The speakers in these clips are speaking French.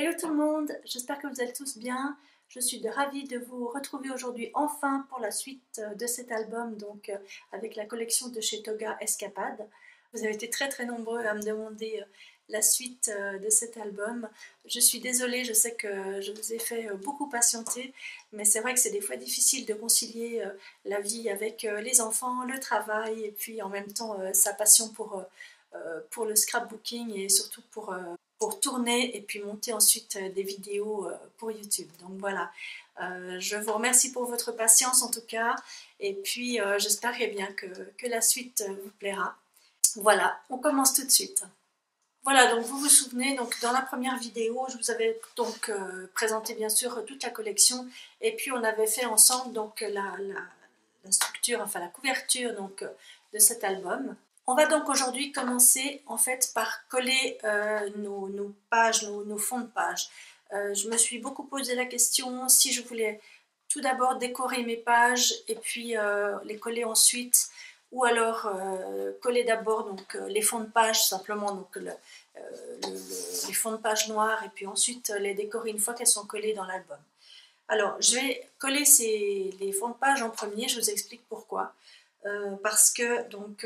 Hello tout le monde, j'espère que vous allez tous bien. Je suis ravie de vous retrouver aujourd'hui enfin pour la suite de cet album, donc avec la collection de chez Toga Escapade. Vous avez été très nombreux à me demander la suite de cet album. Je suis désolée, je sais que je vous ai fait beaucoup patienter, mais c'est vrai que c'est des fois difficile de concilier la vie avec les enfants, le travail et puis en même temps sa passion pour le scrapbooking et surtout pour tourner et puis monter ensuite des vidéos pour YouTube. Donc voilà, je vous remercie pour votre patience en tout cas, et puis j'espère bien que la suite vous plaira. Voilà, on commence tout de suite. Voilà, donc vous vous souvenez, donc dans la première vidéo, je vous avais donc présenté bien sûr toute la collection, et puis on avait fait ensemble donc la structure, enfin la couverture donc de cet album. On va donc aujourd'hui commencer en fait par coller nos pages, nos fonds de page. Je me suis beaucoup posé la question si je voulais tout d'abord décorer mes pages et puis les coller ensuite, ou alors coller d'abord donc les fonds de page simplement, donc les fonds de page noirs, et puis ensuite les décorer une fois qu'elles sont collées dans l'album. Alors je vais coller les fonds de page en premier, je vous explique pourquoi. Parce que donc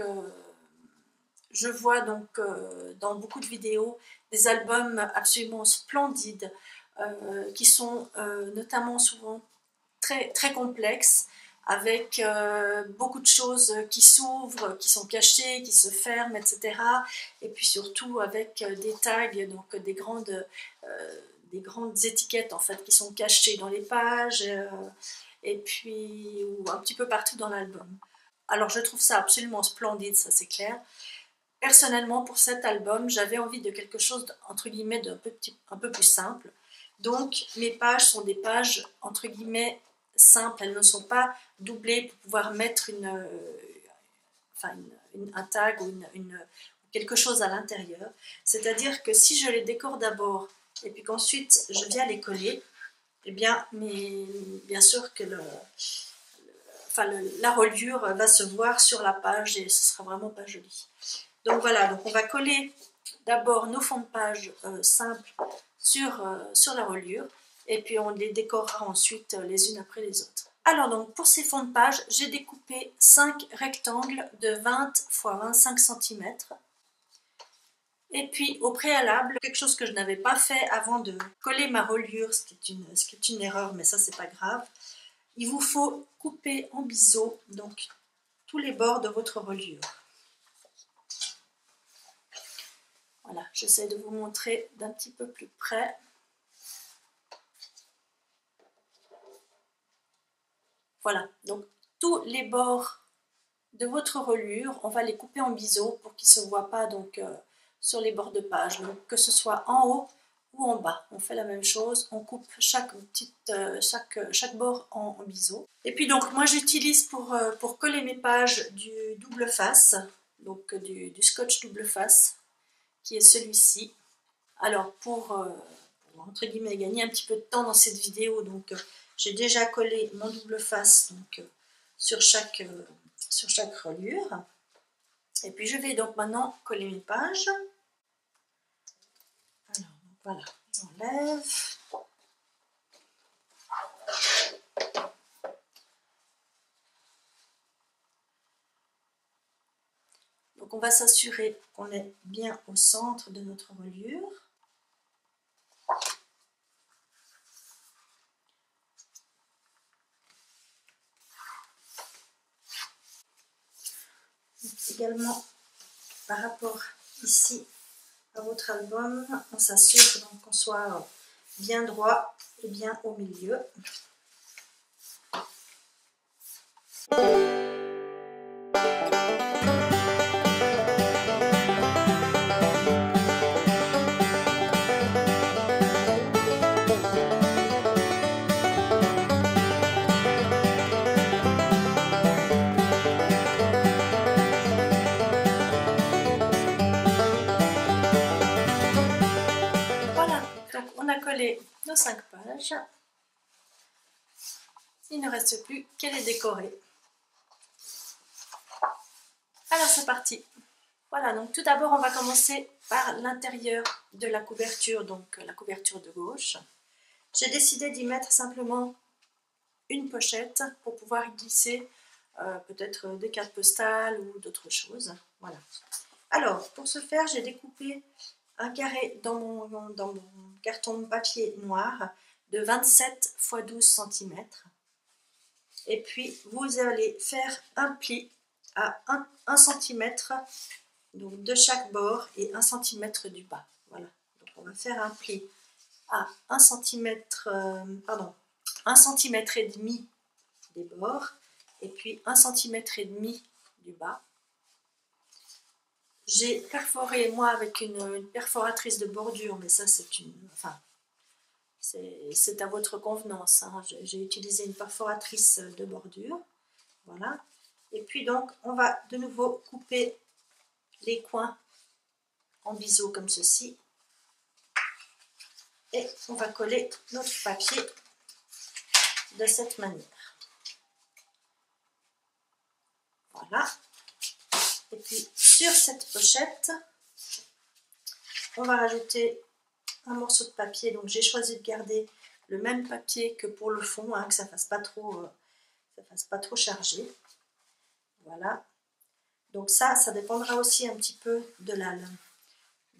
je vois donc dans beaucoup de vidéos des albums absolument splendides qui sont notamment souvent très complexes, avec beaucoup de choses qui s'ouvrent, qui sont cachées, qui se ferment, etc. Et puis surtout avec des tags, donc des grandes étiquettes en fait qui sont cachées dans les pages, et puis ou un petit peu partout dans l'album. Alors je trouve ça absolument splendide, ça c'est clair. Personnellement, pour cet album, j'avais envie de quelque chose entre guillemets un peu plus simple. Donc mes pages sont des pages entre guillemets simples, elles ne sont pas doublées pour pouvoir mettre un tag ou quelque chose à l'intérieur. C'est-à-dire que si je les décore d'abord et puis qu'ensuite je viens les coller, eh bien, bien sûr que la reliure va se voir sur la page et ce sera vraiment pas joli. Donc voilà, donc on va coller d'abord nos fonds de page simples sur la reliure, et puis on les décorera ensuite les unes après les autres. Alors donc pour ces fonds de page, j'ai découpé 5 rectangles de 20 x 25 cm. Et puis au préalable, quelque chose que je n'avais pas fait avant de coller ma reliure, ce qui est une erreur, mais ça c'est pas grave, il vous faut couper en biseau donc tous les bords de votre reliure. Voilà, j'essaie de vous montrer d'un petit peu plus près. Voilà, donc tous les bords de votre reliure, on va les couper en biseau pour qu'ils ne se voient pas donc, sur les bords de page. Donc que ce soit en haut ou en bas, on fait la même chose, on coupe chaque bord en biseau. Et puis donc moi j'utilise pour coller mes pages du double face, donc du scotch double face, qui est celui-ci. Alors pour entre guillemets gagner un petit peu de temps dans cette vidéo, donc j'ai déjà collé mon double face donc sur chaque reliure, et puis je vais donc maintenant coller mes pages. Alors voilà, j'enlève. Donc on va s'assurer qu'on est bien au centre de notre reliure. Également par rapport ici à votre album, on s'assure qu'on soit bien droit et bien au milieu. On a collé nos 5 pages. Il ne reste plus qu'à les décorer. Alors c'est parti. Voilà, donc tout d'abord on va commencer par l'intérieur de la couverture, donc la couverture de gauche. J'ai décidé d'y mettre simplement une pochette pour pouvoir glisser peut-être des cartes postales ou d'autres choses. Voilà. Alors, pour ce faire, j'ai découpé un carré dans mon carton papier noir de 27 x 12 cm. Et puis, vous allez faire un pli à 1 cm donc de chaque bord et 1 cm du bas. Voilà. Donc, on va faire un pli à 1 cm, 1 cm et demi des bords et puis 1 cm et demi du bas. J'ai perforé moi avec une perforatrice de bordure, mais ça c'est c'est à votre convenance, hein. J'ai utilisé une perforatrice de bordure, voilà. Et puis donc on va de nouveau couper les coins en biseau comme ceci et on va coller notre papier de cette manière. Voilà. Et puis sur cette pochette, on va rajouter un morceau de papier. Donc j'ai choisi de garder le même papier que pour le fond, hein, que ça fasse pas trop chargé. Voilà. Donc ça dépendra aussi un petit peu de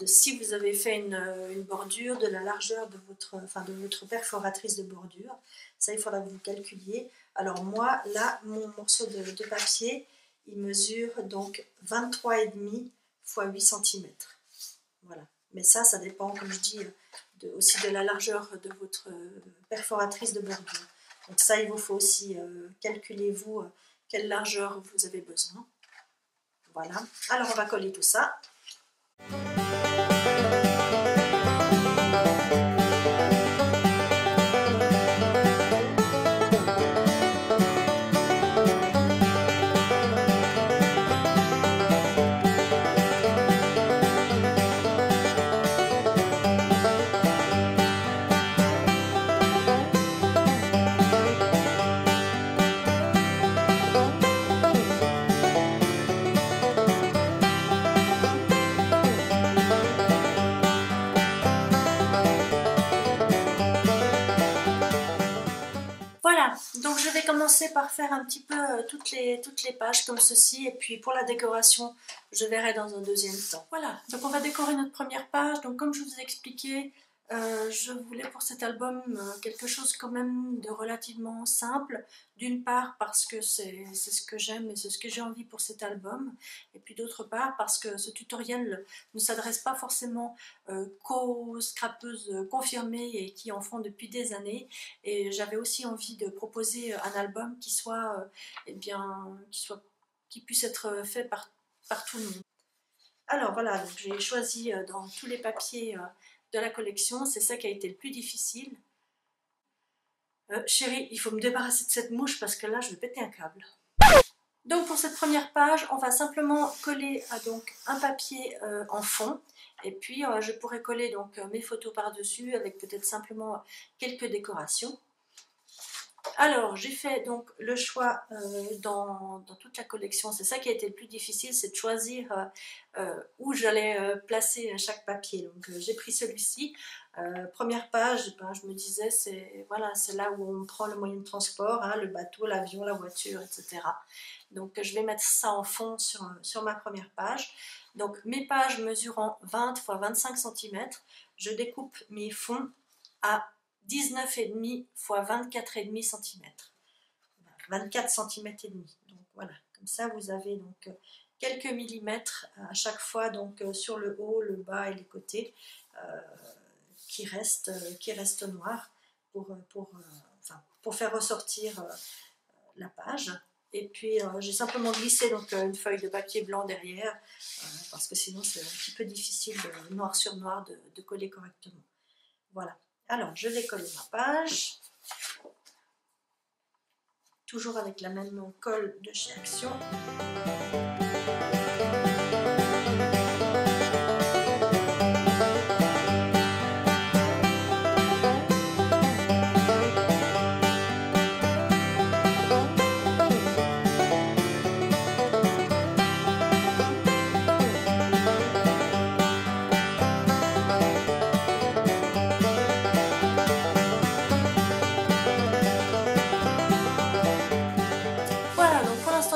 si vous avez fait une bordure, de la largeur de votre perforatrice de bordure. Ça, il faudra que vous calculiez. Alors moi, là, mon morceau de papier, il mesure donc 23,5 x 8 cm. Voilà. Mais ça dépend, comme je dis, aussi de la largeur de votre perforatrice de bordure. Donc ça, il vous faut aussi calculer, vous, quelle largeur vous avez besoin. Voilà. Alors, on va coller tout ça. Voilà, donc je vais commencer par faire un petit peu toutes les pages comme ceci, et puis pour la décoration, je verrai dans un deuxième temps. Voilà, donc on va décorer notre première page. Donc comme je vous ai expliqué, je voulais pour cet album quelque chose quand même de relativement simple, d'une part parce que c'est ce que j'aime et c'est ce que j'ai envie pour cet album, et puis d'autre part parce que ce tutoriel ne s'adresse pas forcément qu'aux scrapeuses confirmées et qui en font depuis des années, et j'avais aussi envie de proposer un album qui soit, qui puisse être fait par tout le monde. Alors voilà, j'ai choisi dans tous les papiers de la collection, c'est ça qui a été le plus difficile. Chérie, il faut me débarrasser de cette mouche parce que là je vais péter un câble. Donc pour cette première page, on va simplement coller donc un papier en fond, et puis je pourrais coller donc mes photos par-dessus avec peut-être simplement quelques décorations. Alors j'ai fait donc le choix dans toute la collection, c'est ça qui a été le plus difficile, c'est de choisir où j'allais placer chaque papier. Donc j'ai pris celui-ci. Première page, je me disais c'est là où on prend le moyen de transport, hein, le bateau, l'avion, la voiture, etc. Donc je vais mettre ça en fond sur ma première page. Donc mes pages mesurant 20 x 25 cm, je découpe mes fonds à 19,5 x 24,5 cm. 24 cm et demi. Donc voilà, comme ça vous avez donc quelques millimètres à chaque fois, donc sur le haut, le bas et les côtés qui restent noirs pour faire ressortir la page. Et puis j'ai simplement glissé donc une feuille de papier blanc derrière parce que sinon c'est un petit peu difficile de noir sur noir de coller correctement. Voilà. Alors, je vais coller ma page, toujours avec la même colle de chez Action.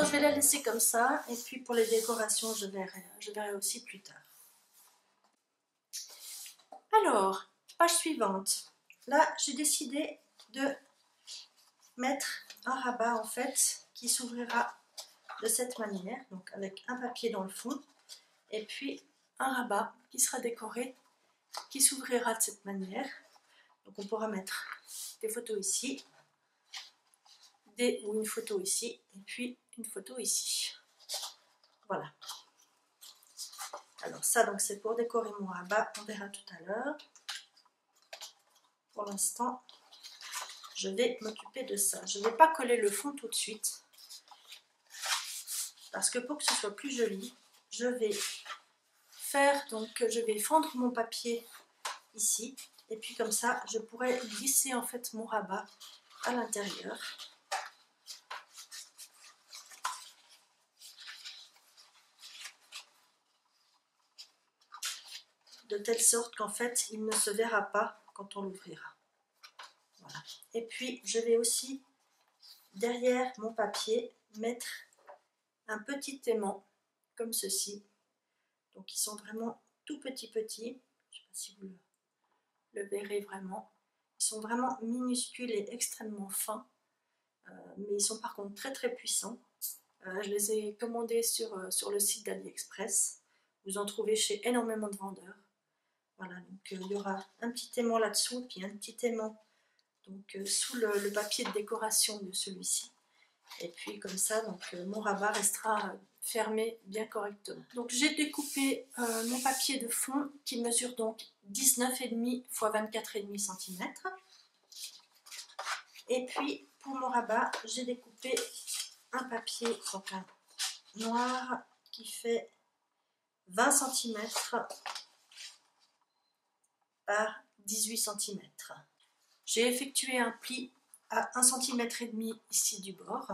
l'instant, je vais la laisser comme ça. Et puis pour les décorations, je verrai aussi plus tard. Alors, page suivante. Là, j'ai décidé de mettre un rabat en fait qui s'ouvrira de cette manière, donc avec un papier dans le fond et puis un rabat qui sera décoré, qui s'ouvrira de cette manière. Donc on pourra mettre des photos ici, ou une photo ici, et puis une photo ici. Voilà. Alors ça, donc c'est pour décorer mon rabat, on verra tout à l'heure. Pour l'instant, je vais m'occuper de ça. Je ne vais pas coller le fond tout de suite, parce que pour que ce soit plus joli, je vais fendre mon papier ici, et puis comme ça, je pourrais glisser en fait mon rabat à l'intérieur. De telle sorte qu'en fait, il ne se verra pas quand on l'ouvrira. Voilà. Et puis, je vais aussi, derrière mon papier, mettre un petit aimant, comme ceci. Donc, ils sont vraiment tout petits. Je ne sais pas si vous le verrez vraiment. Ils sont vraiment minuscules et extrêmement fins. Mais ils sont par contre très puissants. Je les ai commandés sur le site d'AliExpress. Vous en trouvez chez énormément de vendeurs. Voilà, donc il y aura un petit aimant là-dessous, puis un petit aimant donc, sous le papier de décoration de celui-ci. Et puis comme ça, donc, mon rabat restera fermé bien correctement. Donc j'ai découpé mon papier de fond qui mesure donc 19,5 x 24,5 cm. Et puis pour mon rabat, j'ai découpé un papier, donc un noir qui fait 20 cm par 18 cm. J'ai effectué un pli à 1,5 cm ici du bord,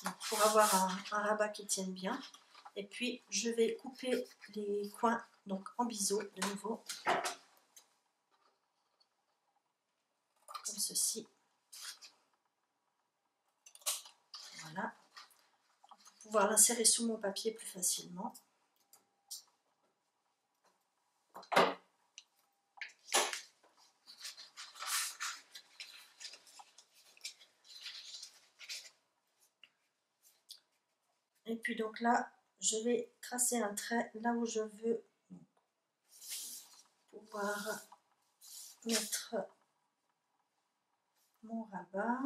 donc pour avoir un rabat qui tienne bien. Et puis je vais couper les coins donc en biseau de nouveau, comme ceci. Voilà, pour pouvoir l'insérer sous mon papier plus facilement. Et puis donc là, je vais tracer un trait là où je veux pouvoir mettre mon rabat.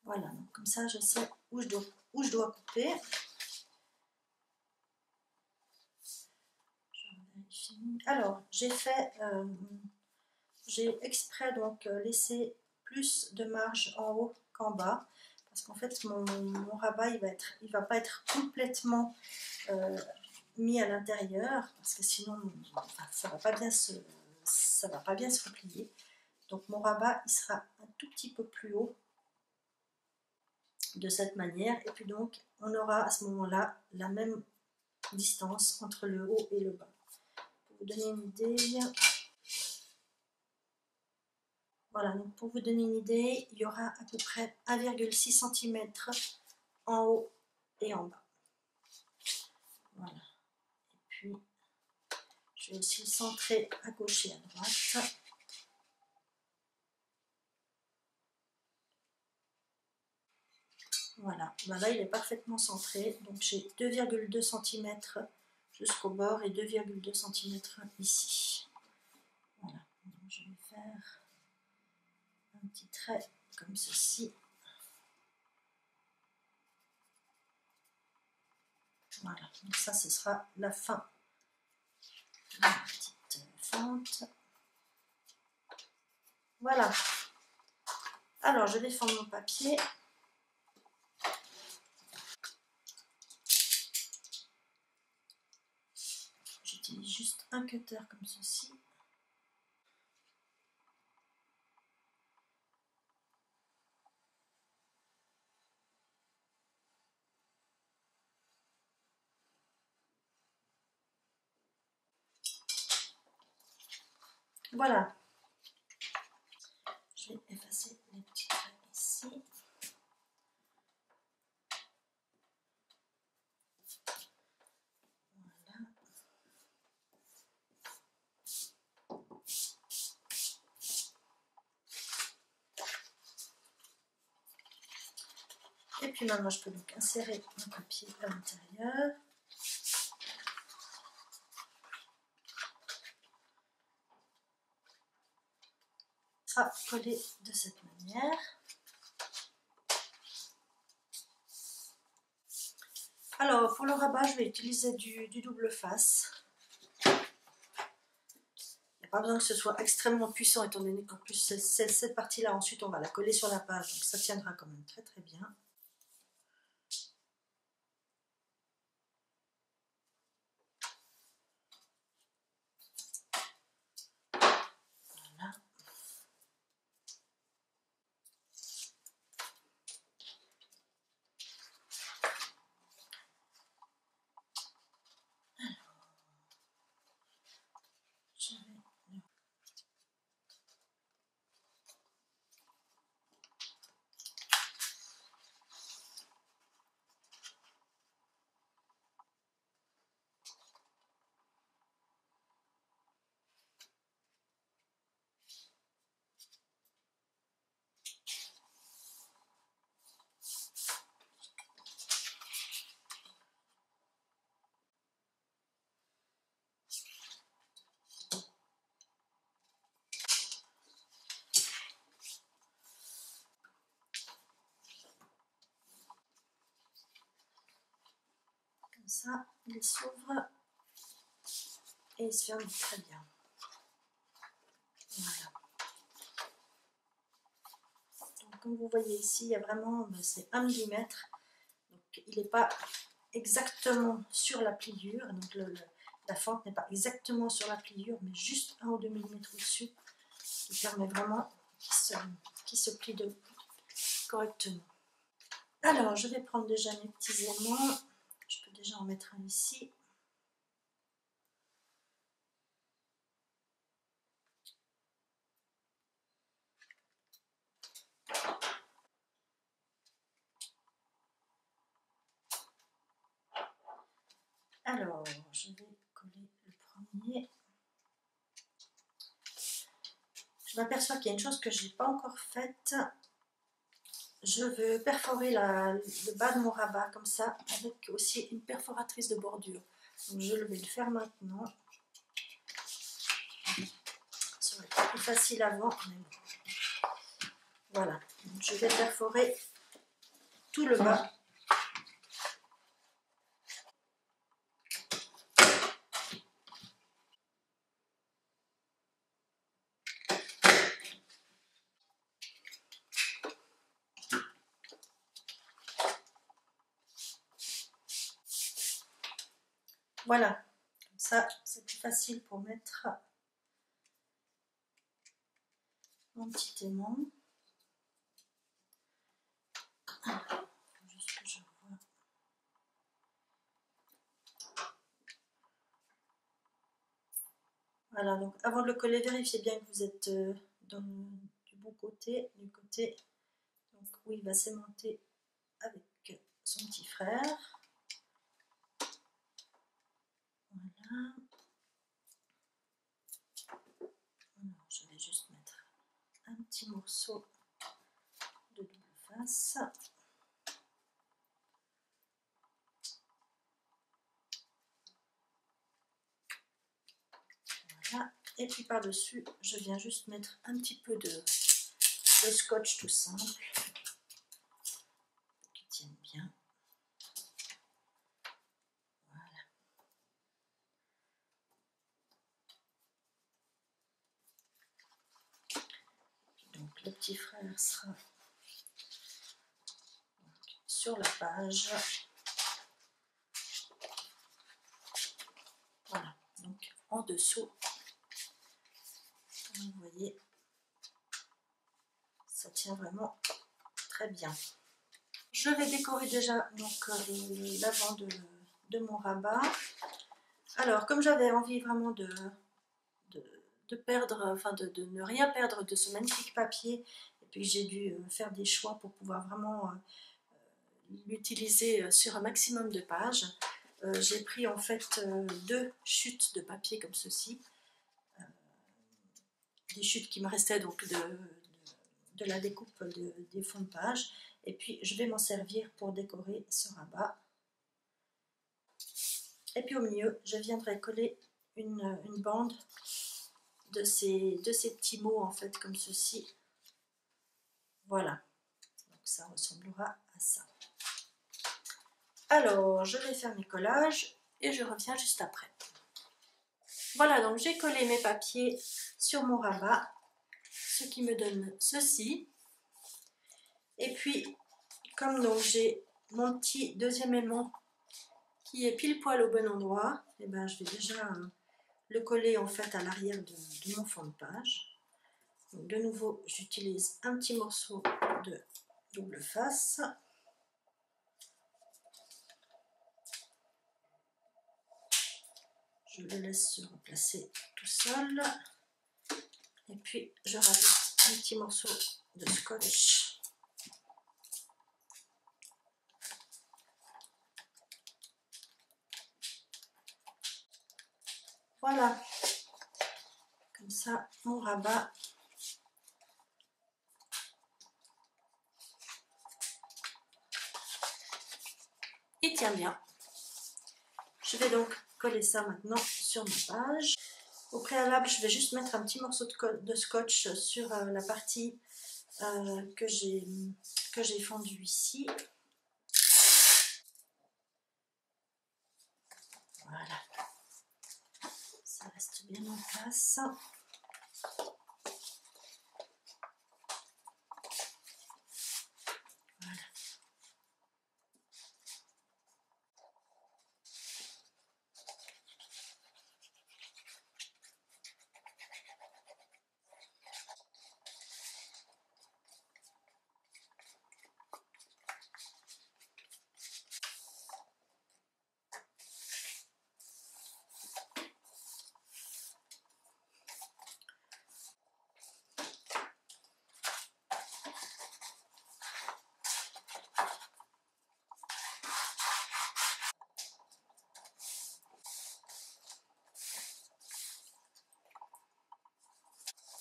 Voilà, donc comme ça je sais où je dois couper. Alors, j'ai exprès donc laissé plus de marge en haut qu'en bas, parce qu'en fait mon rabat il va pas être complètement mis à l'intérieur, parce que sinon enfin, ça va pas bien se replier. Donc mon rabat il sera un tout petit peu plus haut de cette manière, et puis donc on aura à ce moment-là la même distance entre le haut et le bas. Pour vous donner une idée, voilà, donc pour vous donner une idée, il y aura à peu près 1,6 cm en haut et en bas. Voilà. Et puis je vais aussi le centrer à gauche et à droite. Voilà, là il est parfaitement centré, donc j'ai 2,2 cm jusqu'au bord et 2,2 cm ici. Voilà, donc je vais faire un petit trait comme ceci. Voilà, donc ça ce sera la fin de la petite fente. Voilà, alors je vais fendre mon papier. j'utilise juste un cutter comme ceci. Voilà. Je vais effacer les petits traits ici. Voilà. Et puis maintenant, je peux donc insérer mon papier à l'intérieur. Sera collé de cette manière. Alors, pour le rabat, je vais utiliser du double face. Il n'y a pas besoin que ce soit extrêmement puissant, étant donné qu'en plus, cette partie-là, ensuite, on va la coller sur la page. Donc, ça tiendra quand même très très bien. Voilà. Je vais le... Comme ça, il s'ouvre et il se ferme très bien. Voilà. Donc, comme vous voyez ici, il y a vraiment, c'est 1 mm. Donc, il n'est pas exactement sur la pliure. Donc, la fente n'est pas exactement sur la pliure, mais juste 1 ou 2 mm au-dessus, qui permet vraiment qu'il se plie correctement. Alors, je vais prendre déjà mes petits aimants. Je peux déjà en mettre un ici. Alors, je vais coller le premier. Je m'aperçois qu'il y a une chose que je n'ai pas encore faite. Je veux perforer le bas de mon rabat comme ça, avec aussi une perforatrice de bordure. Donc je vais le faire maintenant. Ça va être plus facile avant. Voilà, donc je vais perforer tout le bas. Voilà, comme ça c'est plus facile pour mettre mon petit aimant. Juste que je vois. Voilà, donc avant de le coller, vérifiez bien que vous êtes du bon côté, du côté donc, où il va s'aimanter avec son petit frère. Voilà. Alors, je vais juste mettre un petit morceau de double face. Voilà. Et puis par-dessus, je viens juste mettre un petit peu de scotch tout simple qui tienne bien. Voilà. Donc le petit frère sera sur la page. Voilà. donc en dessous. Comme vous voyez, ça tient vraiment très bien. Je vais décorer déjà donc l'avant de mon rabat. Alors, comme j'avais envie vraiment de perdre, enfin de ne rien perdre de ce magnifique papier, et puis j'ai dû faire des choix pour pouvoir vraiment l'utiliser sur un maximum de pages. J'ai pris en fait 2 chutes de papier comme ceci, des chutes qui me restaient donc de la découpe des fonds de page, et puis je vais m'en servir pour décorer ce rabat. Et puis au milieu, je viendrai coller une bande de ces petits mots en fait comme ceci. Voilà, donc ça ressemblera à ça. Alors, je vais faire mes collages et je reviens juste après. Voilà, donc j'ai collé mes papiers sur mon rabat, ce qui me donne ceci. Et puis, comme donc j'ai mon petit deuxième aimant qui est pile poil au bon endroit, et ben je vais déjà le coller en fait à l'arrière de mon fond de page. Donc, de nouveau, j'utilise un petit morceau de double face. Je le laisse se replacer tout seul. Et puis, je rajoute un petit morceau de scotch. Voilà. Comme ça, mon rabat. Il tient bien. Je vais donc coller ça maintenant sur ma page. Au préalable, je vais juste mettre un petit morceau de scotch sur la partie que j'ai fendue ici. Voilà. Ça reste bien en place. Voilà.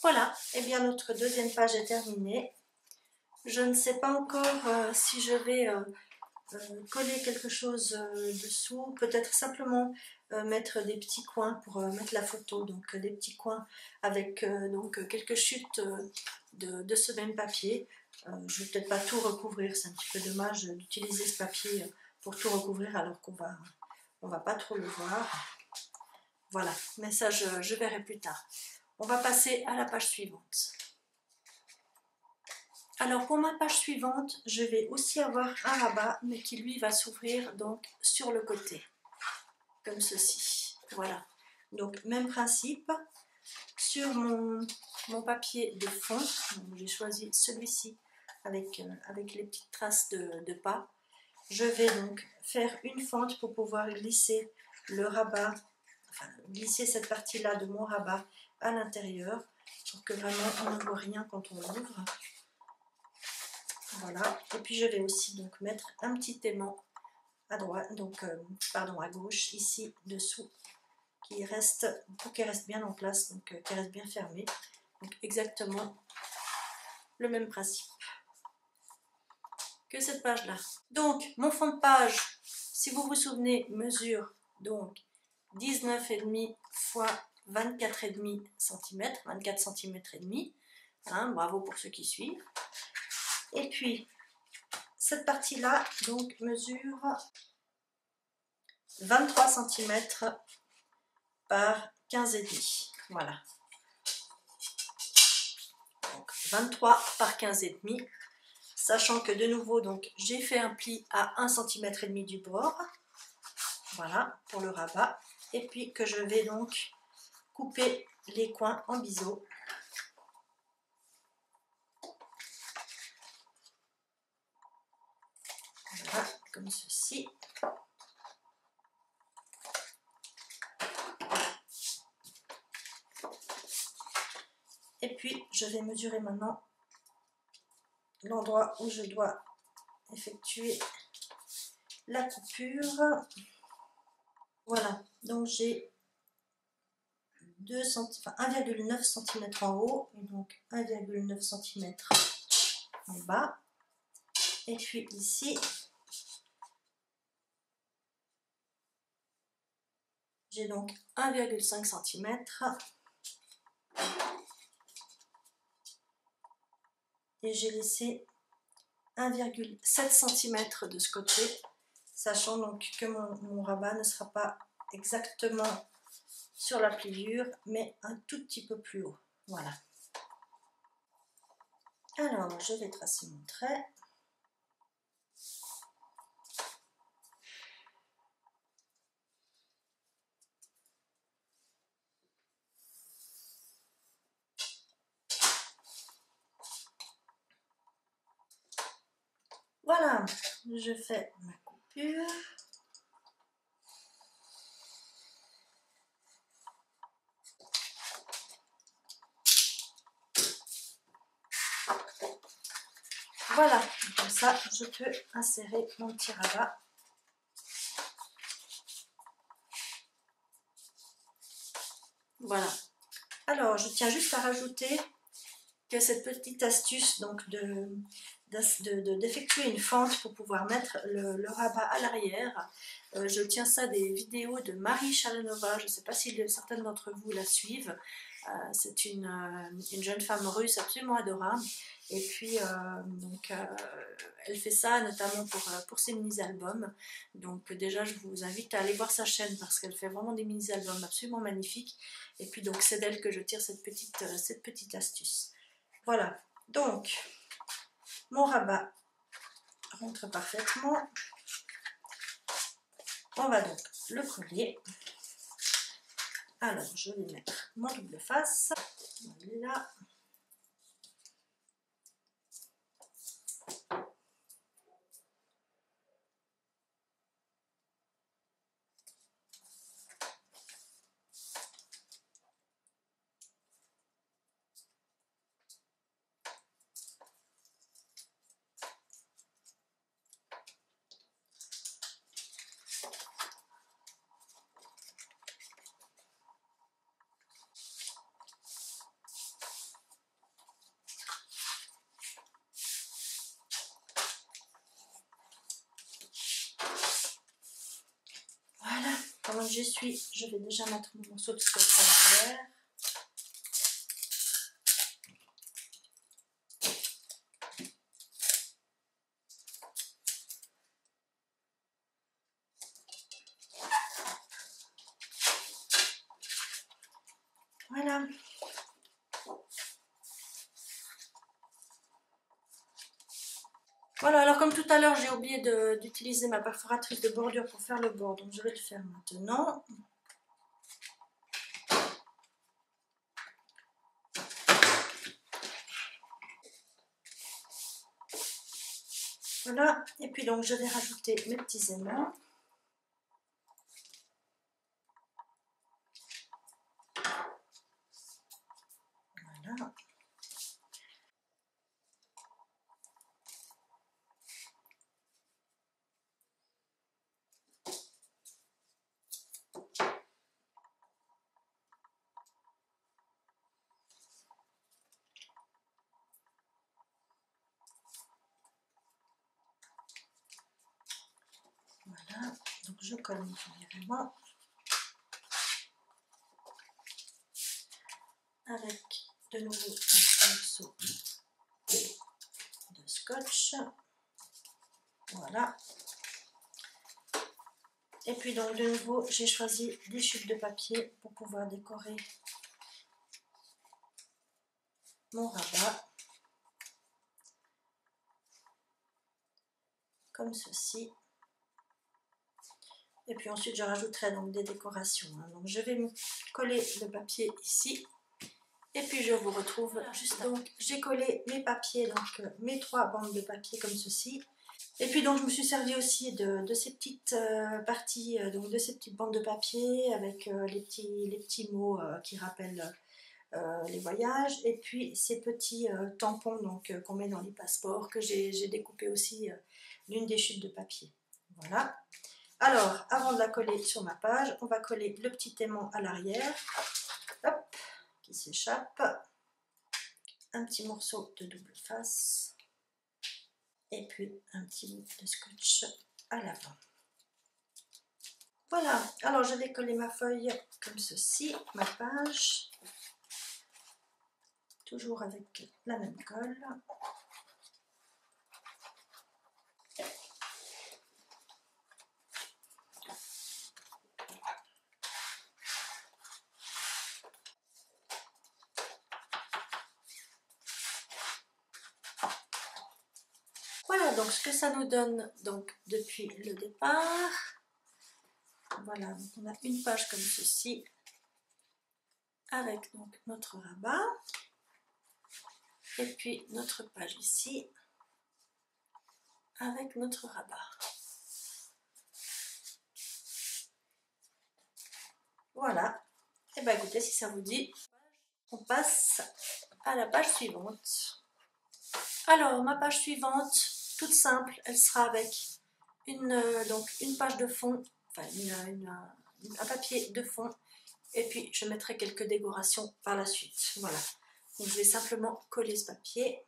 Voilà, et bien notre deuxième page est terminée. Je ne sais pas encore si je vais coller quelque chose dessous, peut-être simplement mettre des petits coins pour mettre la photo, donc des petits coins avec donc quelques chutes de ce même papier. Je ne vais peut-être pas tout recouvrir, c'est un petit peu dommage d'utiliser ce papier pour tout recouvrir alors qu'on va pas trop le voir. Voilà, mais ça je verrai plus tard. On va passer à la page suivante. Alors pour ma page suivante, je vais aussi avoir un rabat, mais qui lui va s'ouvrir donc sur le côté, comme ceci. Voilà, donc même principe. Sur mon papier de fond, j'ai choisi celui-ci avec les petites traces de pas. Je vais donc faire une fente pour pouvoir glisser le rabat, enfin glisser cette partie-là de mon rabat à l'intérieur, pour que vraiment on ne voit rien quand on l'ouvre. Voilà, et puis je vais aussi donc mettre un petit aimant à droite, donc pardon, à gauche, ici dessous, qui reste, pour qu'il reste bien en place, donc qui reste bien fermé. Donc exactement le même principe que cette page là. Donc mon fond de page, si vous vous souvenez, mesure donc 19,5 x 24,5 cm, 24 cm et demi. Hein, bravo pour ceux qui suivent. Et puis cette partie là donc mesure 23 cm par 15,5. Voilà. Donc 23 par 15,5. Sachant que de nouveau, donc j'ai fait un pli à 1,5 cm du bord. Voilà, pour le rabat. et puis que je vais donc couper les coins en biseau. Voilà, comme ceci. Et puis je vais mesurer maintenant l'endroit où je dois effectuer la coupure. Voilà, donc j'ai 1,9 cm en haut et donc 1,9 cm en bas. Et puis ici, j'ai donc 1,5 cm. Et j'ai laissé 1,7 cm de ce côté, sachant donc que mon rabat ne sera pas exactement sur la pliure, mais un tout petit peu plus haut. Voilà. Alors, je vais tracer mon trait. Voilà, je fais ma coupure. Voilà, comme ça, je peux insérer mon petit rabat. Voilà. Alors, je tiens juste à rajouter que cette petite astuce donc d'effectuer une fente pour pouvoir mettre le rabat à l'arrière, je tiens ça des vidéos de Marie Chalanova, je ne sais pas si certaines d'entre vous la suivent. C'est une jeune femme russe absolument adorable, et puis elle fait ça notamment pour ses mini-albums. Donc déjà je vous invite à aller voir sa chaîne parce qu'elle fait vraiment des mini-albums absolument magnifiques, et puis donc c'est d'elle que je tire cette petite astuce. Voilà, donc mon rabat rentre parfaitement. On va donc le coller. Alors, je vais mettre mon double face. Voilà. Voilà, pendant que j'y suis, je vais déjà mettre mon morceau de scotch à l'arrière. Voilà. Voilà, alors comme tout à l'heure, j'ai oublié d'utiliser ma perforatrice de bordure pour faire le bord, donc je vais le faire maintenant. Voilà, et puis donc je vais rajouter mes petits aimants. Voilà. Voilà, donc je colle mes premiers aimants avec de nouveau un morceau de scotch. Voilà. Et puis donc de nouveau, j'ai choisi des chutes de papier pour pouvoir décorer mon rabat. Comme ceci. Et puis ensuite je rajouterai donc des décorations. Donc je vais coller le papier ici. Et puis je vous retrouve juste après. Donc j'ai collé mes papiers, donc mes 3 bandes de papier comme ceci. Et puis donc je me suis servi aussi de ces petites parties, donc de ces petites bandes de papier avec les petits mots qui rappellent les voyages. Et puis ces petits tampons donc qu'on met dans les passeports que j'ai découpé aussi d'une des chutes de papier. Voilà. Alors avant de la coller sur ma page, on va coller le petit aimant à l'arrière. Hop, qui s'échappe, un petit morceau de double face et puis un petit bout de scotch à l'avant. Voilà, alors je vais coller ma feuille comme ceci, ma page, toujours avec la même colle. Voilà donc ce que ça nous donne donc depuis le départ. Voilà, donc on a une page comme ceci avec donc notre rabat et puis notre page ici avec notre rabat. Voilà, et bien écoutez, si ça vous dit, on passe à la page suivante. Alors ma page suivante, toute simple, elle sera avec donc une page de fond, enfin un papier de fond, et puis je mettrai quelques décorations par la suite. Voilà, donc je vais simplement coller ce papier.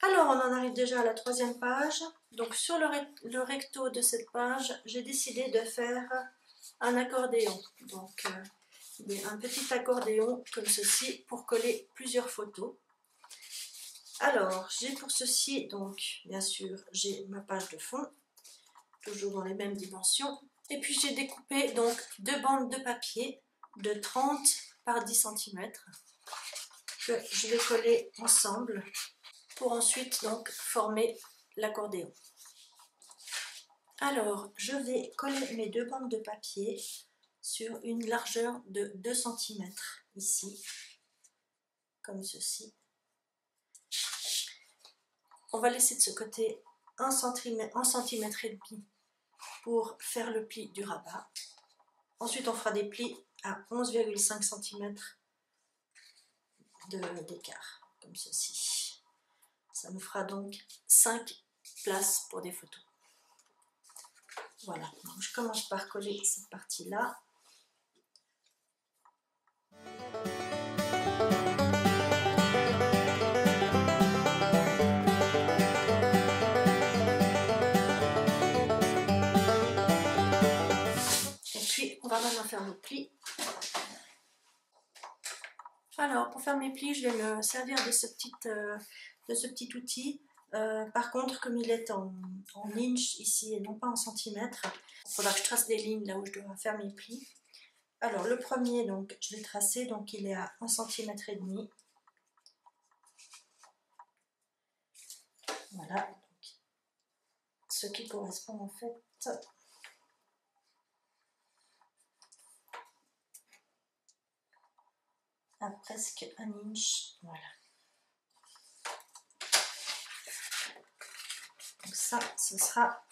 Alors on en arrive déjà à la 3e page. Donc sur le recto de cette page, j'ai décidé de faire un accordéon. Donc un petit accordéon comme ceci pour coller plusieurs photos. Alors j'ai pour ceci donc bien sûr j'ai ma page de fond, toujours dans les mêmes dimensions. Et puis j'ai découpé donc 2 bandes de papier de 30 par 10 cm que je vais coller ensemble pour ensuite donc former l'accordéon. Alors je vais coller mes 2 bandes de papier sur une largeur de 2 cm ici, comme ceci. On va laisser de ce côté 1 cm et demi pour faire le pli du rabat. Ensuite on fera des plis à 11,5 cm d'écart, comme ceci. Ça nous fera donc 5 places pour des photos. Voilà, donc je commence par coller cette partie-là. Et puis, on va maintenant faire nos plis. Alors, pour faire mes plis, je vais me servir de ce petit outil. Par contre, comme il est en inch ici et non pas en centimètres, il faudra que je trace des lignes là où je dois faire mes plis. Alors, le premier, donc, je vais tracer, donc il est à 1 cm et demi. Voilà, donc, ce qui correspond en fait à presque 1 inch. Voilà. Donc ça, ce sera,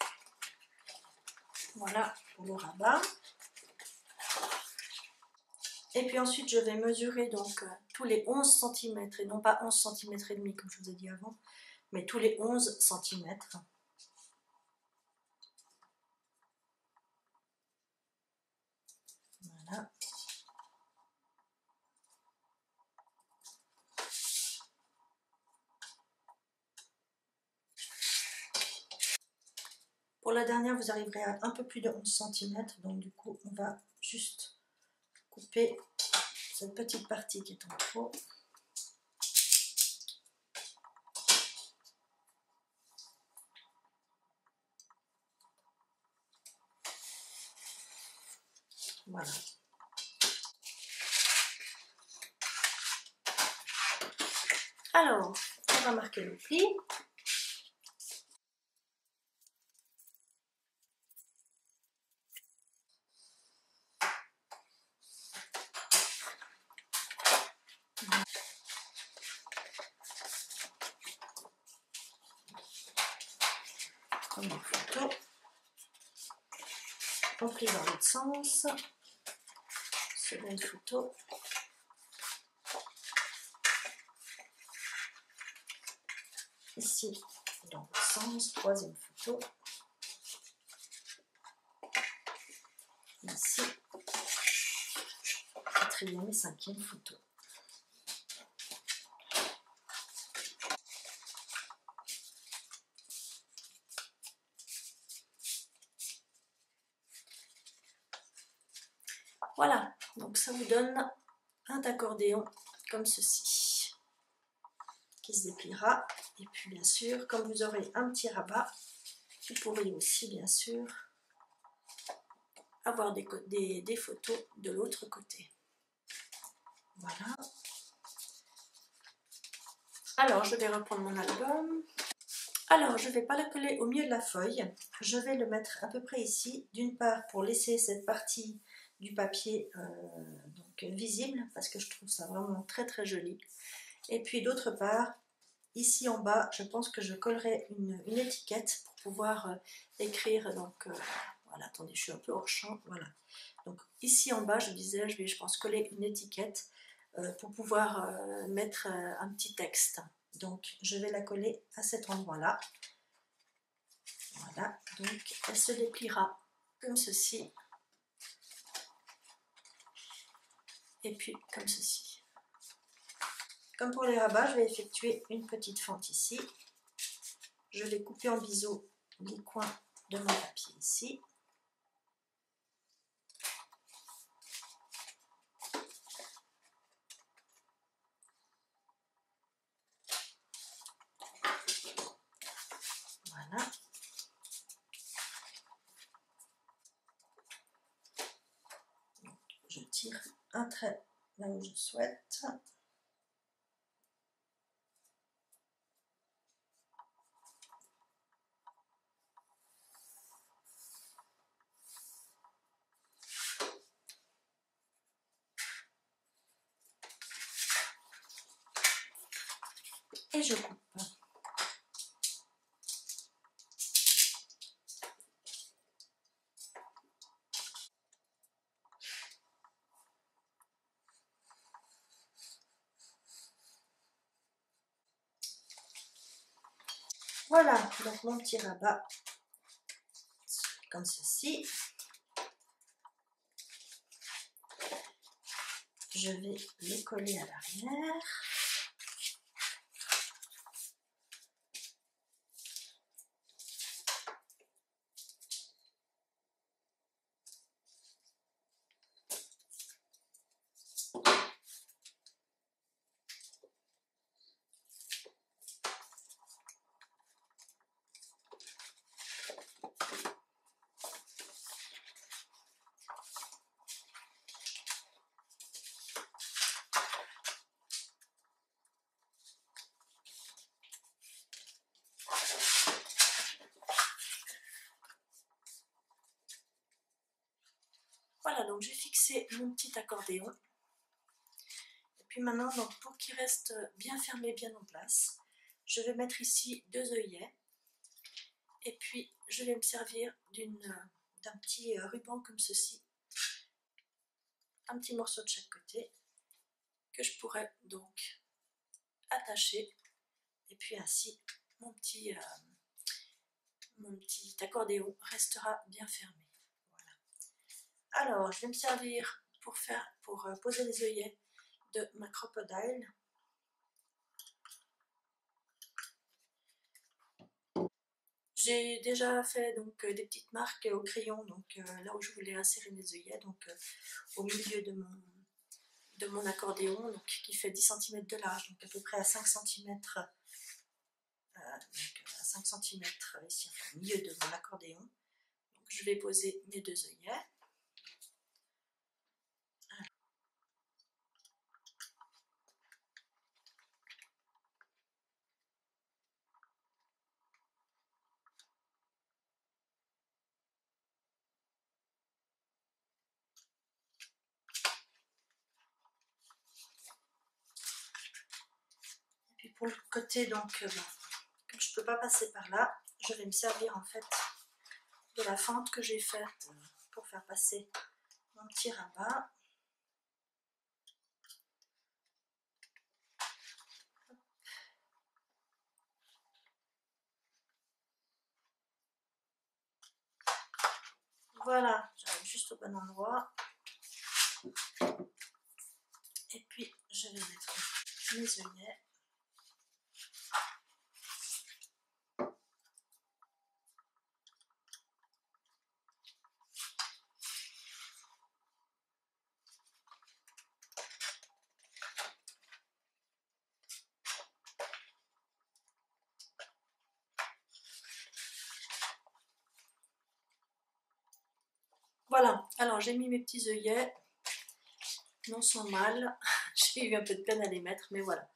voilà, pour le rabat. Et puis ensuite, je vais mesurer donc tous les 11 cm, et non pas 11 cm et demi comme je vous ai dit avant, mais tous les 11 cm. Voilà. Pour la dernière, vous arriverez à un peu plus de 11 cm, donc du coup, on va juste couper cette petite partie qui est en trop. Voilà. Alors, on va marquer le pli. Première photo. On plie dans l'autre sens. Seconde photo. Ici, dans le sens, troisième photo. Ici, quatrième et cinquième photo. Voilà, donc ça vous donne un accordéon comme ceci, qui se dépliera. Et puis bien sûr, comme vous aurez un petit rabat, vous pourrez aussi bien sûr avoir des photos de l'autre côté. Voilà. Alors, je vais reprendre mon album. Alors, je ne vais pas le coller au milieu de la feuille. Je vais le mettre à peu près ici. D'une part, pour laisser cette partie du papier donc visible, parce que je trouve ça vraiment très très joli. Et puis d'autre part, ici en bas, je pense que je collerai une étiquette pour pouvoir écrire. Donc, voilà, attendez, je suis un peu hors champ. Voilà. Donc, ici en bas, je disais, je pense, coller une étiquette pour pouvoir mettre un petit texte. Donc, je vais la coller à cet endroit-là. Voilà, donc elle se dépliera comme ceci. Et puis comme ceci. Comme pour les rabats, je vais effectuer une petite fente ici. Je vais couper en biseau les coins de mon papier ici. Voilà. Donc, je tire un trait là où je souhaite. Et je coupe. Voilà, donc mon petit rabat, comme ceci. Je vais le coller à l'arrière. Voilà, donc j'ai fixé mon petit accordéon. Et puis maintenant, donc, pour qu'il reste bien fermé, bien en place, je vais mettre ici 2 œillets. Et puis, je vais me servir d'un petit ruban comme ceci. Un petit morceau de chaque côté, que je pourrais donc attacher. Et puis ainsi, mon petit accordéon restera bien fermé. Voilà. Alors, je vais me servir pour poser les œillets de ma Crocodile. J'ai déjà fait donc des petites marques au crayon, donc là où je voulais insérer mes œillets, donc au milieu de mon accordéon, donc, qui fait 10 cm de large, donc à peu près à 5 cm, ici, enfin, au milieu de mon accordéon. Donc je vais poser mes 2 œillets. pour le côté, donc bon, comme je ne peux pas passer par là, je vais me servir en fait de la fente que j'ai faite pour faire passer mon petit rabat. Voilà, j'arrive juste au bon endroit. Et puis je vais mettre mes œillets. Voilà, alors j'ai mis mes petits œillets, non sans mal, j'ai eu un peu de peine à les mettre, mais voilà,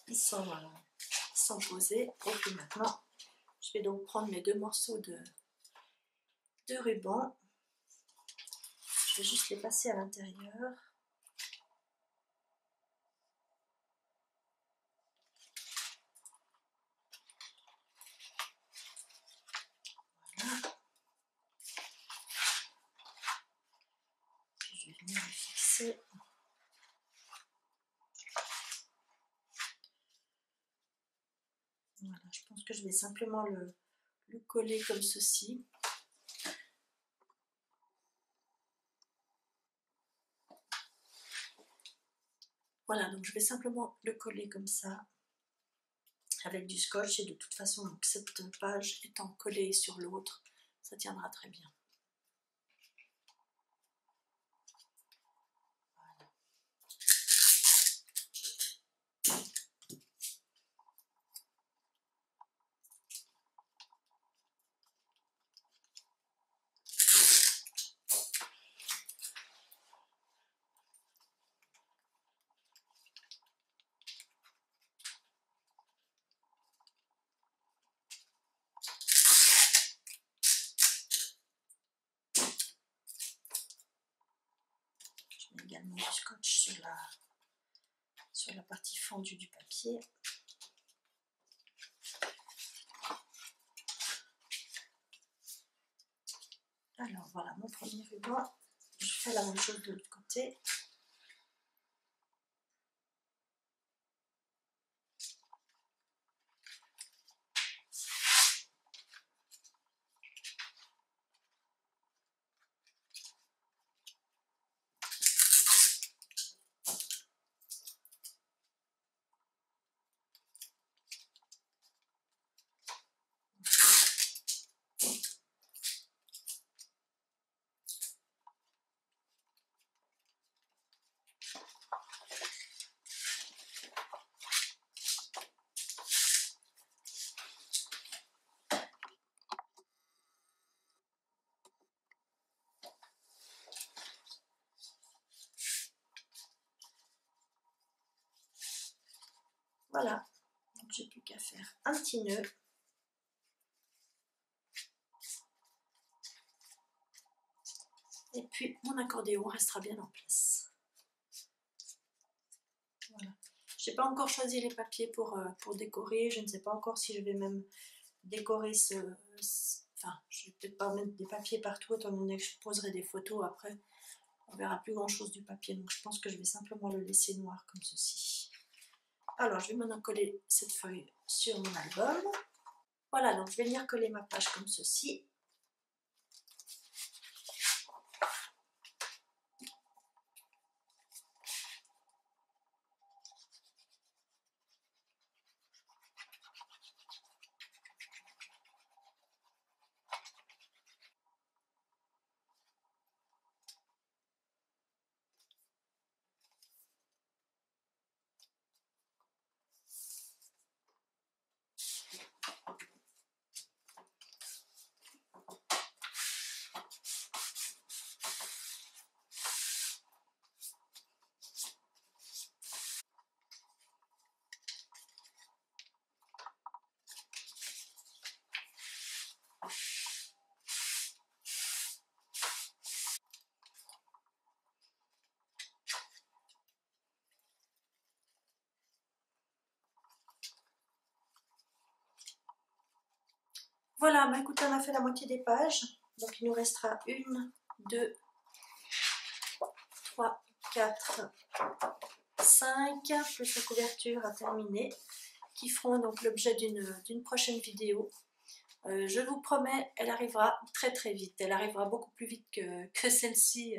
ils sont posés. Et puis maintenant, je vais donc prendre mes 2 morceaux de ruban, je vais juste les passer à l'intérieur. Voilà. Puis je vais venir les fixer. Voilà, je pense que je vais simplement le coller comme ceci. Voilà, donc je vais simplement le coller comme ça, avec du scotch, et de toute façon, donc, cette page étant collée sur l'autre, ça tiendra très bien. Je mets également du scotch sur la partie fendue du papier. Alors voilà mon premier ruban, je fais la même chose de l'autre côté. Voilà, donc j'ai plus qu'à faire un petit nœud. Et puis mon accordéon restera bien en place. Voilà. Je n'ai pas encore choisi les papiers pour décorer, je ne sais pas encore si je vais même décorer enfin, je vais peut-être pas mettre des papiers partout, étant donné que je poserai des photos après. On verra plus grand chose du papier, donc je pense que je vais simplement le laisser noir comme ceci. Alors je vais maintenant coller cette feuille sur mon album. Voilà, donc je vais venir coller ma page comme ceci. Voilà, bah écoutez, on a fait la moitié des pages. Donc il nous restera 1, 2, 3, 4, 5, plus la couverture à terminer, qui feront donc l'objet d'une prochaine vidéo. Je vous promets, elle arrivera très très vite. Elle arrivera beaucoup plus vite que celle-ci.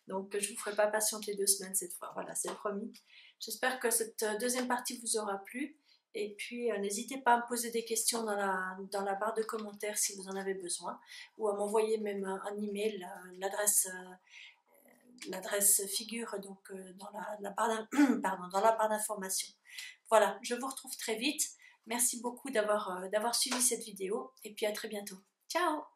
Donc je ne vous ferai pas patienter 2 semaines cette fois. Voilà, c'est promis. J'espère que cette deuxième partie vous aura plu. Et puis n'hésitez pas à me poser des questions dans la barre de commentaires si vous en avez besoin. Ou à m'envoyer même un email. L'adresse figure donc dans la barre d'information. Voilà, je vous retrouve très vite. Merci beaucoup d'avoir suivi cette vidéo et puis à très bientôt. Ciao!